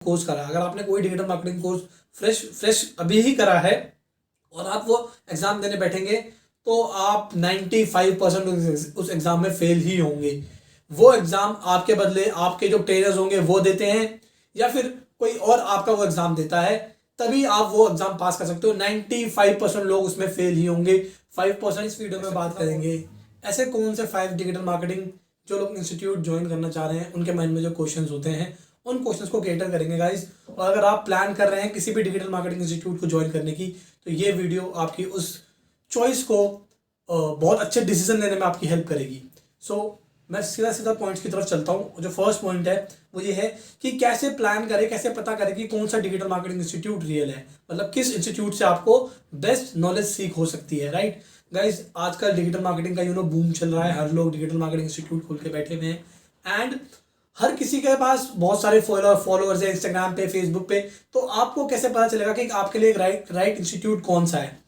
Course करा, अगर आपने कोई डिजिटल मार्केटिंग कोर्स फ्रेश अभी ही करा है और आप वो एग्जाम देने बैठेंगे तो आप 95% उस एग्जाम में फेल ही होंगे। वो एग्जाम आपके बदले आपके जो ट्रेनर्स होंगे वो देते हैं या फिर कोई और आपका वो एग्जाम देता है, तभी आप वो एग्जाम पास कर सकते हो। 95% लोग उसमें फेल ही होंगे, 5% इस वीडियो में बात करेंगे ऐसे कौन से 5 डिजिटल मार्केटिंग जो लोग इंस्टीट्यूट ज्वाइन करना चाह रहे हैं उनके माइंड में जो क्वेश्चंस होते हैं उन क्वेश्चंस को कैटर करेंगे गाइस। और अगर आप प्लान कर रहे हैं किसी भी डिजिटल मार्केटिंग इंस्टीट्यूट को ज्वाइन करने की तो ये वीडियो आपकी उस चॉइस को बहुत अच्छे डिसीजन लेने में आपकी हेल्प करेगी। सो मैं सीधा सीधा पॉइंट्स की तरफ चलता हूँ। जो फर्स्ट पॉइंट है वो ये है कि कैसे प्लान करें, कैसे पता करें कि कौन सा डिजिटल मार्केटिंग इंस्टीट्यूट रियल है, मतलब किस इंस्टीट्यूट से आपको बेस्ट नॉलेज सीख हो सकती है। राइट गाइज, आजकल डिजिटल मार्केटिंग का बूम चल रहा है, हर लोग डिजिटल मार्केटिंग इंस्टीट्यूट खोल के बैठे हुए हैं एंड हर किसी के पास बहुत सारे फॉलोअर्स है इंस्टाग्राम पे, फेसबुक पे। तो आपको कैसे पता चलेगा कि आपके लिए एक राइट इंस्टीट्यूट कौन सा है?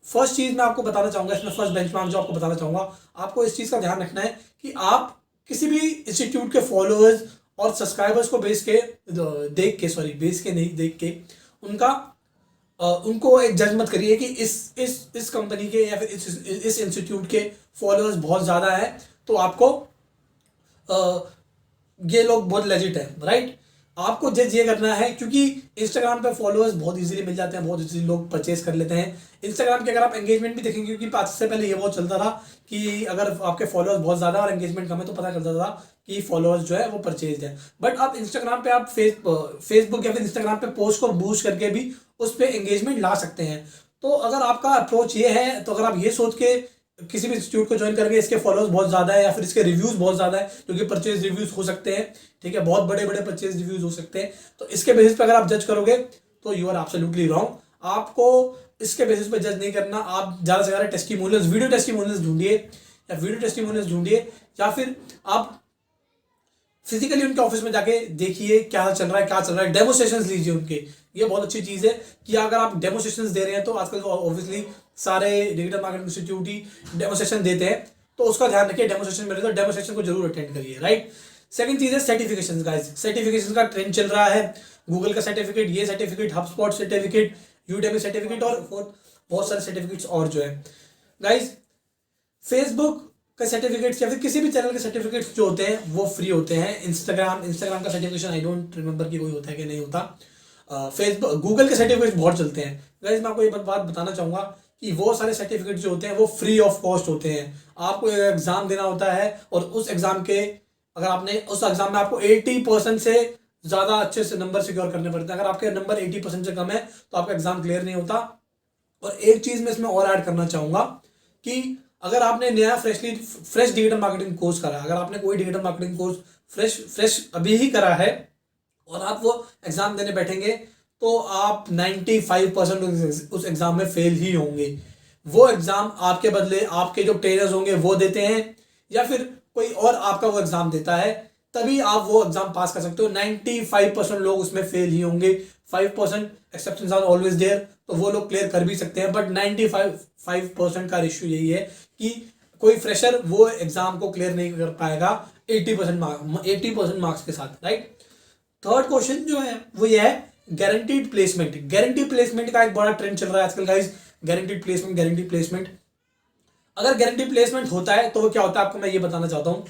फर्स्ट चीज मैं आपको बताना चाहूंगा, इसमें फर्स्ट बेंचमार्क जो आपको बताना चाहूंगा, आपको इस चीज का ध्यान रखना है कि आप किसी भी इंस्टीट्यूट के फॉलोअर्स और सब्सक्राइबर्स को बेस के नहीं देख के उनको एक जज मत करिए कि इस कंपनी के या फिर इस इंस्टीट्यूट के फॉलोअर्स बहुत ज़्यादा है तो आपको ये लोग बहुत लेजिट है। राइट, आपको जज ये करना है क्योंकि इंस्टाग्राम पे फॉलोअर्स बहुत इजीली मिल जाते हैं, बहुत इजीली लोग परचेज कर लेते हैं। इंस्टाग्राम के अगर आप एंगेजमेंट भी देखेंगे, क्योंकि 5 से पहले ये बहुत चलता था कि अगर आपके फॉलोअर्स बहुत ज़्यादा और एंगेजमेंट कम है तो पता चलता था कि फॉलोअर्स जो है वो परचेज है। बट आप इंस्टाग्राम पे आप फेसबुक या फिर इंस्टाग्राम पे पोस्ट को बूस्ट करके भी उस पर एंगेजमेंट ला सकते हैं। तो अगर आपका अप्रोच ये है, तो अगर आप ये सोच के किसी भी इंस्टीट्यूट को ज्वाइन करके इसके फॉलोअर्स बहुत ज़्यादा है या फिर इसके रिव्यूज़ बहुत ज़्यादा है, क्योंकि परचेज रिव्यूज़ हो सकते हैं, ठीक है, बहुत बड़े बड़े परचेज रिव्यूज़ हो सकते हैं, तो इसके बेसिस पे अगर आप जज करोगे तो यू आर एब्सोल्युटली रॉन्ग। आपको इसके बेसिस पे जज नहीं करना। आप ज़्यादा से ज़्यादा टेस्टिमोनियल्स, वीडियो टेस्टिमोनियल्स ढूंढिए या फिर आप फिजिकली उनके ऑफिस में जाके देखिए क्या चल रहा है, डेमोस्ट्रेशंस लीजिए उनके। ये बहुत अच्छी चीज़ है कि अगर आप डेमोस्ट्रेशंस दे रहे हैं तो आजकल ऑब्वियसली सारे डिजिटल मार्केटिंग इंस्टीट्यूट ही डेमोस्ट्रेशन देते हैं, तो उसका ध्यान रखिए। डेमोस्ट्रेशन मिले तो डेमोस्ट्रेशन को जरूर अटेंड करिए। राइट, सेकंड चीज़ है सर्टिफिकेशन। गाइस, सर्टिफिकेशन का ट्रेंड चल रहा है, गूगल का सर्टिफिकेट, ये certificate, HubSpot certificate, Udemy certificate और बहुत सारे सर्टिफिकेट्स और जो है गाइस, फेसबुक का सर्टिफिकेट्स या फिर किसी भी चैनल के सर्टिफिकेट्स जो होते हैं वो फ्री होते हैं। इंस्टाग्राम का सर्टिफिकेशन आई डोंट रिमेंबर कि कोई होता है कि नहीं होता। फेसबुक, गूगल के सर्टिफिकेट्स बहुत चलते हैं। गाइस, मैं आपको ये बात बताना चाहूँगा कि वो सारे सर्टिफिकेट जो होते हैं वो फ्री ऑफ कॉस्ट होते हैं। आपको एग्जाम देना होता है और उस एग्जाम में आपको 80% से ज़्यादा अच्छे से नंबर सिक्योर करने पड़ते हैं। अगर आपके नंबर 80% से कम है तो आपका एग्जाम क्लियर नहीं होता। और एक चीज़ मैं इसमें और ऐड करना चाहूँगा कि अगर आपने नया फ्रेश डिजिटल मार्केटिंग कोर्स करा, अगर आपने कोई डिजिटल मार्केटिंग कोर्स फ्रेश अभी ही करा है और आप वो एग्जाम देने बैठेंगे तो आप 95% उस एग्जाम में फेल ही होंगे। वो एग्जाम आपके बदले आपके जो ट्रेनर्स होंगे वो देते हैं या फिर कोई और आपका वो एग्जाम देता है, तभी आप वो एग्जाम पास कर सकते हो। 95% लोग उसमें फेल ही होंगे, 5% एक्सेप्शंस आर ऑलवेज देयर, तो वो लोग क्लियर कर भी सकते हैं। बट 95% का रेशियो यही है कि कोई फ्रेशर वो एग्जाम को क्लियर नहीं कर पाएगा 80% मार्क्स के साथ। राइट, थर्ड क्वेश्चन जो है वो ये है गारंटीड प्लेसमेंट का एक बड़ा ट्रेंड चल रहा है आजकल गाइस। गारंटीड प्लेसमेंट अगर गारंटीड प्लेसमेंट होता है तो वो क्या होता है आपको मैं ये बताना चाहता हूँ।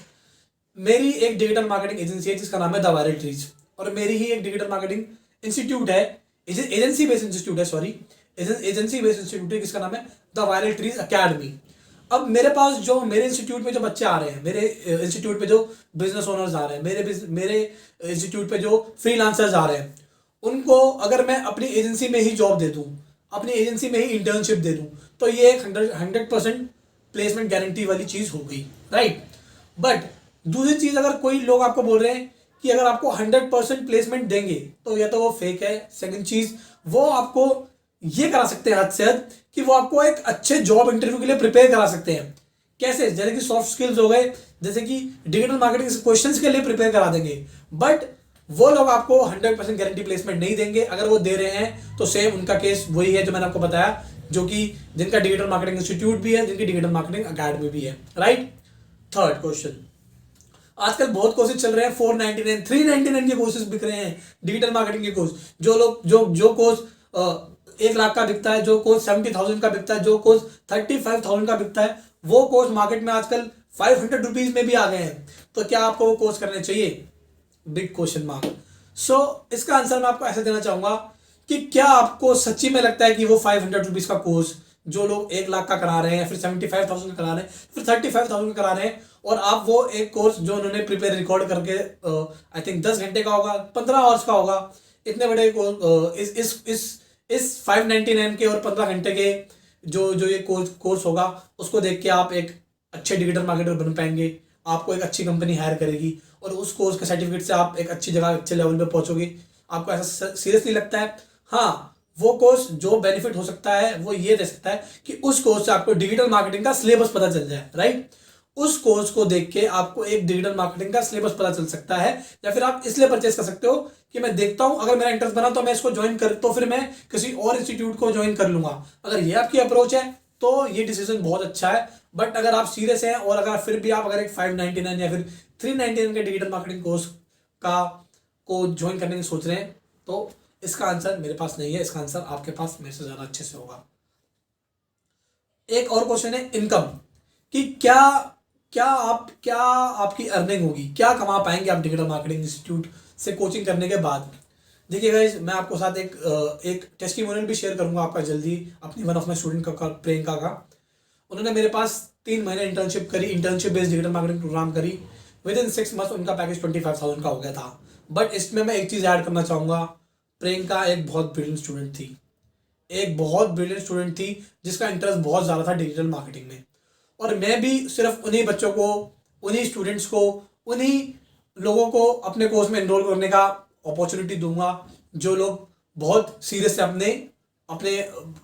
मेरी एक डिजिटल मार्केटिंग एजेंसी है जिसका नाम है द वायरल ट्रीज, और मेरी ही एक डिजिटल मार्केटिंग इंस्टीट्यूट है, एजेंसी बेस्ड इंस्टीट्यूट है जिसका नाम है द वायरल ट्रीज अकेडमी। अब मेरे पास जो मेरे इंस्टीट्यूट में जो बच्चे आ रहे हैं, मेरे इंस्टीट्यूट पे जो बिजनेस ओनर्स आ रहे हैं, मेरे इंस्टीट्यूट पे जो फ्रीलांसर्स आ रहे हैं, उनको अगर मैं अपनी एजेंसी में ही जॉब दे दूँ, अपनी एजेंसी में ही इंटर्नशिप दे दूँ, तो ये एक 100% प्लेसमेंट गारंटी वाली चीज़ हो गई। राइट, बट दूसरी चीज़, अगर कोई लोग आपको बोल रहे हैं कि अगर आपको 100% प्लेसमेंट देंगे तो या तो वो फेक है। सेकंड चीज़, वो आपको ये करा सकते हैं हद से हद कि वो आपको एक अच्छे जॉब इंटरव्यू के लिए प्रिपेयर करा सकते हैं। कैसे? जैसे कि सॉफ्ट स्किल्स हो गए, जैसे कि डिजिटल मार्केटिंग क्वेश्चंस के लिए प्रिपेयर करा देंगे। बट वो लोग आपको 100% गारंटी प्लेसमेंट नहीं देंगे। अगर वो दे रहे हैं तो सेम उनका केस वही है जो मैंने आपको बताया, जो कि जिनका डिजिटल मार्केटिंग इंस्टीट्यूट भी है, जिनकी डिजिटल मार्केटिंग अकेडमी भी है। राइट, थर्ड क्वेश्चन, आजकल बहुत कोर्सेज चल रहे हैं, 499 399 के कोर्सेज बिक रहे हैं डिजिटल मार्केटिंग के कोर्स। जो लोग जो कोर्स 1 लाख का बिकता है, जो कोर्स 70,000 का बिकता है, जो कोर्स 35,000 का बिकता है, वो कोर्स मार्केट में आजकल 500 रुपीज में भी आ गए हैं। तो क्या आपको वो कोर्स करने चाहिए? Big question mark. सो इसका आंसर मैं आपको ऐसे देना चाहूंगा कि क्या आपको सच्ची में लगता है कि वो 500 रुपीज का कोर्स जो लोग 1 लाख का करा रहे हैं, फिर 75,000 का करा रहे हैं, फिर 35,000 का करा रहे हैं, और आप वो एक कोर्स जो उन्होंने प्रिपेयर रिकॉर्ड करके आई थिंक 10 घंटे का होगा, 15 आवर्स का होगा, इतने बड़े इस 599 के और 15 घंटे के जो ये कोर्स होगा, उसको देख के आप एक अच्छे डिजिटल मार्केटर बन पाएंगे। आपको एक अच्छी कंपनी हायर करेगी और उस कोर्स के सर्टिफिकेट से आप एक अच्छी जगह, अच्छे लेवल पे पहुंचोगे। आपको ऐसा सीरियसली लगता है? हाँ, वो कोर्स जो बेनिफिट हो सकता है वो ये दे सकता है कि उस कोर्स से आपको डिजिटल मार्केटिंग का सिलेबस पता चल जाए, राइट। उस कोर्स को देख के आपको एक डिजिटल मार्केटिंग का सिलेबस पता चल सकता है, या फिर आप इसलिए परचेस कर सकते हो कि मैं देखता हूं अगर मेरा इंटरेस्ट बना तो मैं इसको ज्वाइन कर, तो फिर मैं किसी और इंस्टीट्यूट को ज्वाइन कर लूंगा। अगर ये आपकी अप्रोच है तो ये डिसीजन बहुत अच्छा है। बट अगर आप सीरियस हैं और अगर फिर भी आप अगर एक 599 या फिर 399 के डिजिटल मार्केटिंग कोर्स को ज्वाइन करने की सोच रहे हैं, तो इसका आंसर मेरे पास नहीं है, इसका आंसर आपके पास मेरे से ज्यादा अच्छे से होगा। एक और क्वेश्चन है इनकम, कि क्या आपकी अर्निंग होगी, क्या कमा पाएंगे आप डिजिटल मार्केटिंग इंस्टीट्यूट से कोचिंग करने के बाद। देखिए गाइस, मैं आपको साथ एक टेस्टिमोनियल भी शेयर करूंगा आपका जल्दी, अपनी वन ऑफ माई स्टूडेंट का, प्रियंका का। उन्होंने मेरे पास 3 महीने इंटर्नशिप करी, internship based digital marketing program करी। विद इन 6 मंथ उनका पैकेज 25,000 का हो गया था। बट इसमें मैं एक चीज़ ऐड करना चाहूँगा, प्रियंका एक बहुत ब्रिलियंट स्टूडेंट थी, एक बहुत ब्रिलियंट स्टूडेंट थी जिसका इंटरेस्ट बहुत ज़्यादा था डिजिटल मार्केटिंग में। और मैं भी सिर्फ उन्हीं बच्चों को, उन्हीं स्टूडेंट्स को, उन्हीं लोगों को अपने कोर्स में एनरोल करने का अपॉर्चुनिटी दूंगा जो लोग बहुत सीरियस है अपने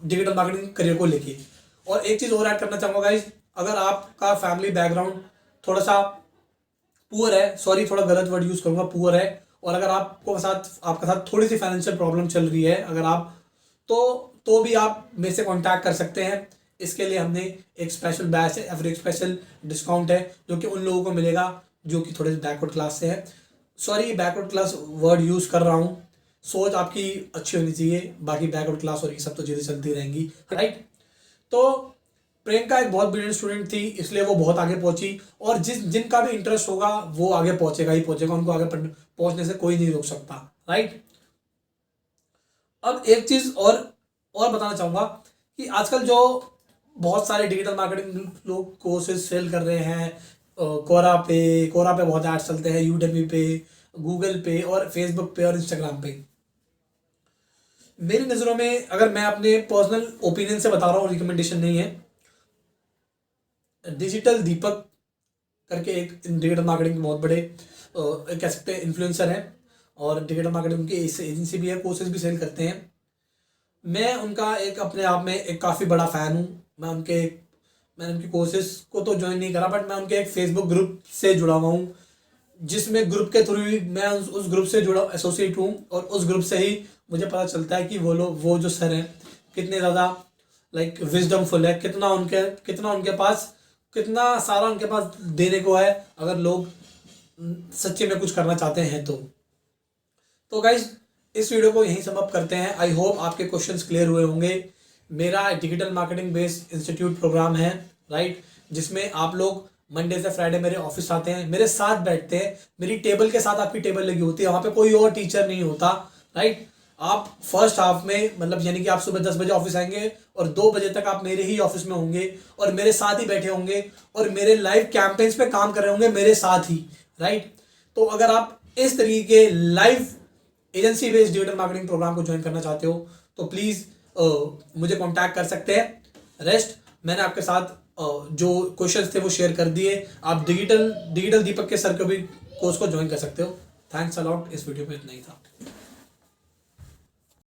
डिजिटल मार्केटिंग करियर को लेके। और एक चीज़ और ऐड करना चाहूँगा गाइज, अगर आपका फैमिली बैकग्राउंड थोड़ा सा पुअर है, सॉरी थोड़ा गलत वर्ड यूज़ करूँगा, पुअर है, और अगर आपके साथ थोड़ी सी फाइनेंशियल प्रॉब्लम चल रही है, अगर आप तो भी आप मेरे से कांटेक्ट कर सकते हैं। इसके लिए हमने एक स्पेशल बैच है या फिर एक स्पेशल डिस्काउंट है जो कि उन लोगों को मिलेगा जो कि थोड़े बैकवर्ड क्लास से है। Sorry backward class word use कर रहा हूँ, सोच आपकी अच्छी होनी चाहिए, बाकी बैकवर्ड क्लास और ये सब तो चीज़ें चलती रहेंगी, राइट। तो प्रियंका एक बहुत ब्रिलियंट स्टूडेंट थी, इसलिए वो बहुत आगे पहुंची, और जिनका भी इंटरेस्ट होगा वो आगे पहुंचेगा ही पहुंचेगा, उनको आगे पहुंचने से कोई नहीं रोक सकता, राइट। अब एक चीज़ और बताना चाहूँगा कि आजकल जो बहुत सारे डिजिटल मार्केटिंग लोग कोर्सेज सेल कर रहे हैं, कोरा पे बहुत ऐड चलते हैं, यूडेमी पे, गूगल पे और फेसबुक पे और इंस्टाग्राम पे। मेरी नज़रों में, अगर मैं अपने पर्सनल ओपिनियन से बता रहा हूँ, रिकमेंडेशन नहीं है, डिजिटल दीपक करके एक डिजिटल मार्केटिंग के बहुत बड़े कह सकते हैं इन्फ्लुएंसर हैं, और डिजिटल मार्केटिंग की एजेंसी भी है, कोर्सेज भी सेल करते हैं। मैं उनका एक अपने आप में एक काफ़ी बड़ा फ़ैन हूँ। मैंने उनके कोर्सेज को तो ज्वाइन नहीं करा, बट मैं उनके एक फेसबुक ग्रुप से जुड़ा हुआ हूँ, जिसमें ग्रुप के थ्रू ही मैं उस ग्रुप से जुड़ा एसोसिएट हूँ, और उस ग्रुप से ही मुझे पता चलता है कि वो जो सर हैं कितने ज़्यादा लाइक विजडमफुल है, कितना सारा उनके पास देने को है, अगर लोग सच्चे में कुछ करना चाहते हैं तो गाइज इस वीडियो को यहीं समाप्त करते हैं। आई होप आपके क्वेश्चंस क्लियर हुए होंगे। मेरा digital marketing based institute program है, राइट, जिसमें आप लोग मंडे से फ्राइडे मेरे ऑफिस आते हैं, मेरे साथ बैठते हैं, मेरी टेबल के साथ आपकी टेबल लगी होती है, वहाँ पे कोई और टीचर नहीं होता, राइट। आप फर्स्ट हाफ में, मतलब यानी कि आप सुबह 10 बजे ऑफिस आएंगे और 2 बजे तक आप मेरे ही ऑफिस में होंगे और मेरे साथ ही बैठे होंगे और मेरे लाइव कैंपेन्स पे काम कर रहे होंगे मेरे साथ ही, राइट। तो अगर आप इस तरीके के live agency based digital marketing program को ज्वाइन करना चाहते हो तो प्लीज़ मुझे कांटेक्ट कर सकते हैं। रेस्ट मैंने आपके साथ जो क्वेश्चंस थे वो शेयर कर दिए। आप डिजिटल दीपक के सर को भी कोर्स को ज्वाइन कर सकते हो। Thanks a lot. इस वीडियो में इतना ही था।